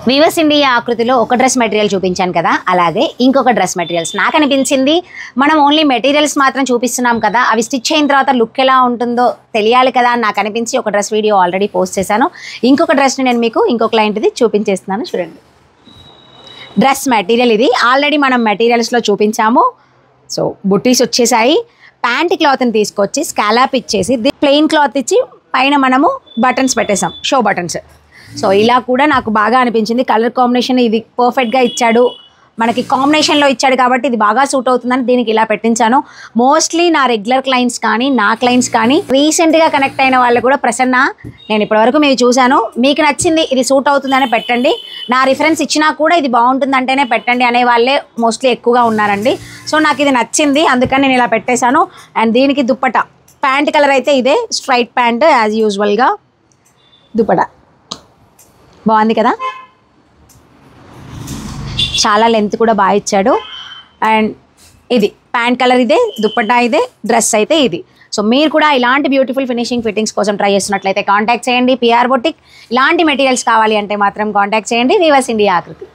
Weavers India ఆకృతిలో ఒక dress material చూపించాను కదా, అలాగే ఇంకొక డ్రెస్ మెటీరియల్స్ నాకు అనిపించింది. మనం ఓన్లీ మెటీరియల్స్ మాత్రం చూపిస్తున్నాం కదా, అవి స్టిచ్ అయిన తర్వాత లుక్ ఎలా ఉంటుందో తెలియాలి కదా అని నాకు అనిపించి ఒక డ్రెస్ వీడియో ఆల్రెడీ పోస్ట్ చేశాను. ఇంకొక డ్రెస్ని నేను మీకు ఇంకో క్లయింట్ది చూపించేస్తున్నాను, చూడండి. డ్రెస్ మెటీరియల్ ఇది ఆల్రెడీ మనం మెటీరియల్స్లో చూపించాము. సో బుట్టీస్ వచ్చేసాయి. ప్యాంట్ క్లాత్ని తీసుకొచ్చి స్కాలాప్ ఇచ్చేసి ప్లెయిన్ క్లాత్ ఇచ్చి పైన మనము బటన్స్ పెట్టేసాం, షో బటన్స్. సో ఇలా కూడా నాకు బాగా అనిపించింది. కలర్ కాంబినేషన్ ఇది పర్ఫెక్ట్గా ఇచ్చాడు, మనకి కాంబినేషన్లో ఇచ్చాడు కాబట్టి ఇది బాగా సూట్ అవుతుందని దీనికి ఇలా పెట్టించాను. మోస్ట్లీ నా రెగ్యులర్ క్లయింట్స్ కానీ నా క్లయింట్స్ కానీ రీసెంట్గా కనెక్ట్ అయిన వాళ్ళు కూడా ప్రసన్న నేను ఇప్పటివరకు మీరు చూశాను, మీకు నచ్చింది ఇది సూట్ అవుతుందనే పెట్టండి, నా రిఫరెన్స్ ఇచ్చినా కూడా ఇది బాగుంటుందంటేనే పెట్టండి అనే వాళ్ళే మోస్ట్లీ ఎక్కువగా ఉన్నారండి. సో నాకు ఇది నచ్చింది అందుకని నేను ఇలా పెట్టేశాను. అండ్ దీనికి దుప్పట ప్యాంట్ కలర్ అయితే ఇదే స్ట్రైట్ ప్యాంట్ యాజ్ యూజువల్గా. దుప్పట బాగుంది కదా, చాలా లెంత్ కూడా బాగా ఇచ్చాడు. అండ్ ఇది ప్యాంట్ కలర్ ఇదే, దుప్పట్టా ఇదే, డ్రెస్ అయితే ఇది. సో మీరు కూడా ఇలాంటి బ్యూటిఫుల్ ఫినిషింగ్ ఫిట్టింగ్స్ కోసం ట్రై చేస్తున్నట్లయితే కాంటాక్ట్ చేయండి పిఆర్ బొటిక్. ఇలాంటి మెటీరియల్స్ కావాలి అంటే మాత్రం కాంటాక్ట్ చేయండి వీవర్స్ ఇండియా ఆకృతి.